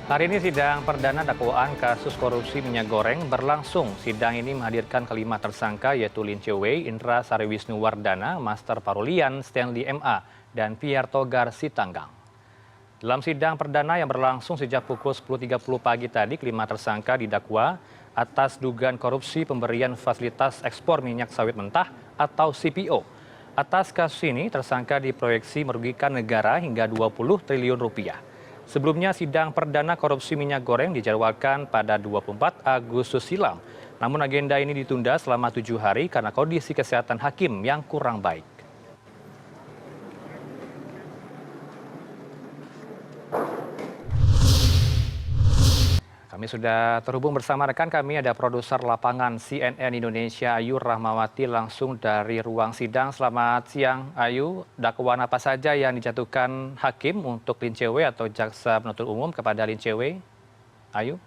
Hari ini sidang perdana dakwaan kasus korupsi minyak goreng berlangsung. Sidang ini menghadirkan kelima tersangka yaitu Lin Che-wei, Indra Sariwisnuwardana, Master Parulian, Stanley MA, dan Pierre Togar Sitanggang. Dalam sidang perdana yang berlangsung sejak pukul 10.30 pagi tadi, kelima tersangka didakwa atas dugaan korupsi pemberian fasilitas ekspor minyak sawit mentah atau CPO. Atas kasus ini, tersangka diproyeksi merugikan negara hingga 20 triliun rupiah. Sebelumnya sidang perdana korupsi minyak goreng dijadwalkan pada 24 Agustus silam. Namun agenda ini ditunda selama 7 hari karena kondisi kesehatan hakim yang kurang baik. Kami sudah terhubung bersama rekan kami, ada produser lapangan CNN Indonesia Ayu Rahmawati langsung dari ruang sidang. Selamat siang Ayu, dakwaan apa saja yang dijatuhkan hakim untuk Lin Che-wei atau jaksa penuntut umum kepada Lin Che-wei? Ayu?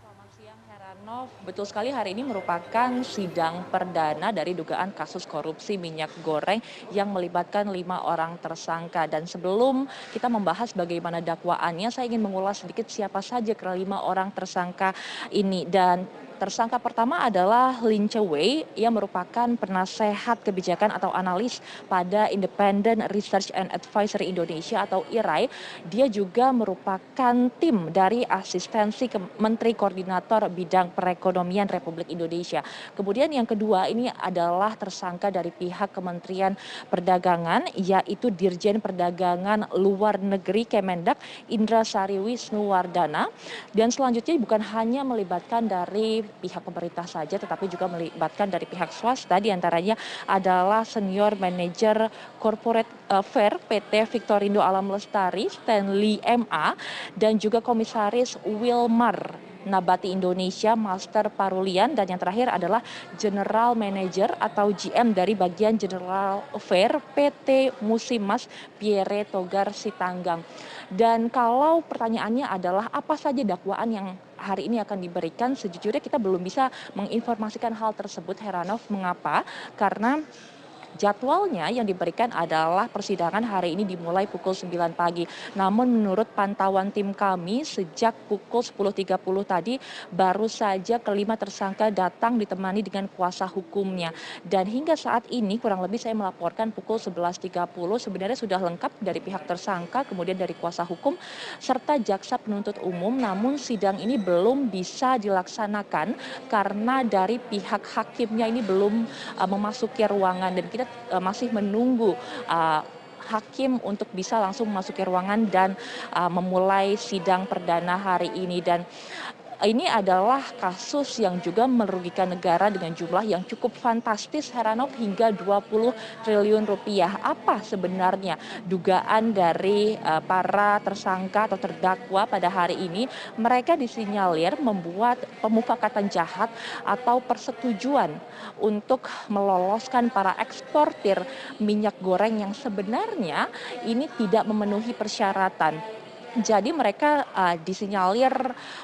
Selamat siang Heranov, betul sekali hari ini merupakan sidang perdana dari dugaan kasus korupsi minyak goreng yang melibatkan 5 orang tersangka. Dan sebelum kita membahas bagaimana dakwaannya, saya ingin mengulas sedikit siapa saja kelima orang tersangka ini. Dan tersangka pertama adalah Lin Che-wei yang merupakan penasehat kebijakan atau analis pada Independent Research and Advisory Indonesia atau IRAI. Dia juga merupakan tim dari asistensi Menteri Koordinator Bidang Perekonomian Republik Indonesia. Kemudian yang kedua ini adalah tersangka dari pihak Kementerian Perdagangan, yaitu Dirjen Perdagangan Luar Negeri Kemendak Indra Sariwisnuwardana. Dan selanjutnya bukan hanya melibatkan dari pihak pemerintah saja, tetapi juga melibatkan dari pihak swasta, diantaranya adalah Senior Manager Corporate Affair PT Victorindo Alam Lestari Stanley MA dan juga Komisaris Wilmar Nabati Indonesia Master Parulian, dan yang terakhir adalah General Manager atau GM dari bagian General Affair PT Musimas Pierre Togar Sitanggang. Dan kalau pertanyaannya adalah apa saja dakwaan yang hari ini akan diberikan, sejujurnya kita belum bisa menginformasikan hal tersebut, Heranov. Mengapa? Karena jadwalnya yang diberikan adalah persidangan hari ini dimulai pukul 9 pagi. Namun menurut pantauan tim kami sejak pukul 10.30 tadi baru saja kelima tersangka datang ditemani dengan kuasa hukumnya. Dan hingga saat ini kurang lebih saya melaporkan pukul 11.30 sebenarnya sudah lengkap dari pihak tersangka, kemudian dari kuasa hukum serta jaksa penuntut umum. Namun sidang ini belum bisa dilaksanakan karena dari pihak hakimnya ini belum memasuki ruangan, dan kita masih menunggu hakim untuk bisa langsung memasuki ruangan dan memulai sidang perdana hari ini. Dan ini adalah kasus yang juga merugikan negara dengan jumlah yang cukup fantastis, Heranov, hingga 20 triliun rupiah. Apa sebenarnya dugaan dari para tersangka atau terdakwa pada hari ini? Mereka disinyalir membuat pemufakatan jahat atau persetujuan untuk meloloskan para eksportir minyak goreng yang sebenarnya ini tidak memenuhi persyaratan. Jadi mereka disinyalir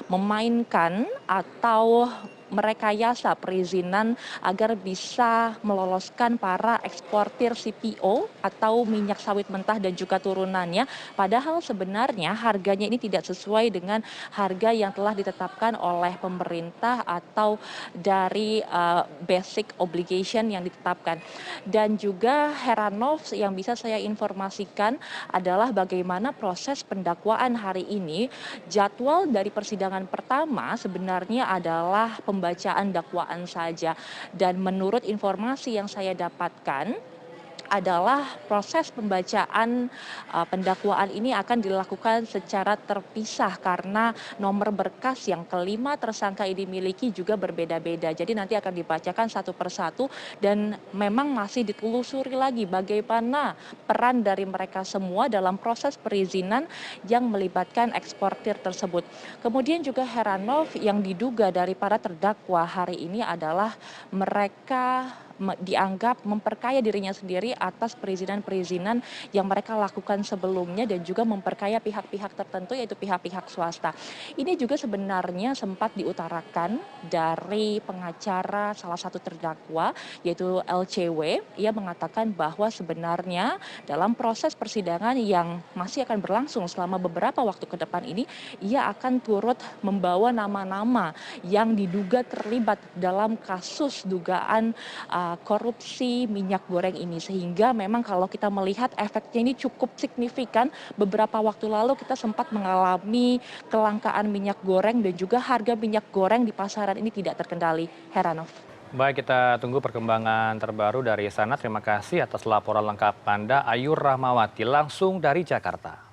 memainkan atau merekayasa perizinan agar bisa meloloskan para eksportir CPO atau minyak sawit mentah dan juga turunannya. Padahal sebenarnya harganya ini tidak sesuai dengan harga yang telah ditetapkan oleh pemerintah atau dari basic obligation yang ditetapkan. Dan juga Heranov, yang bisa saya informasikan adalah bagaimana proses pendakwaan hari ini. Jadwal dari persidangan pertama sebenarnya adalah pembacaan dakwaan saja, dan menurut informasi yang saya dapatkan adalah proses pembacaan pendakwaan ini akan dilakukan secara terpisah karena nomor berkas yang kelima tersangka ini miliki juga berbeda-beda. Jadi nanti akan dibacakan satu persatu dan memang masih ditelusuri lagi bagaimana peran dari mereka semua dalam proses perizinan yang melibatkan eksportir tersebut. Kemudian juga Heranov, yang diduga dari para terdakwa hari ini adalah mereka dianggap memperkaya dirinya sendiri atas perizinan-perizinan yang mereka lakukan sebelumnya dan juga memperkaya pihak-pihak tertentu yaitu pihak-pihak swasta. Ini juga sebenarnya sempat diutarakan dari pengacara salah satu terdakwa yaitu LCW. Ia mengatakan bahwa sebenarnya dalam proses persidangan yang masih akan berlangsung selama beberapa waktu ke depan ini, ia akan turut membawa nama-nama yang diduga terlibat dalam kasus dugaan korupsi minyak goreng ini. Sehingga memang kalau kita melihat efeknya ini cukup signifikan. Beberapa waktu lalu kita sempat mengalami kelangkaan minyak goreng dan juga harga minyak goreng di pasaran ini tidak terkendali. Heranov. Baik, kita tunggu perkembangan terbaru dari sana. Terima kasih atas laporan lengkap Anda, Ayur Rahmawati, langsung dari Jakarta.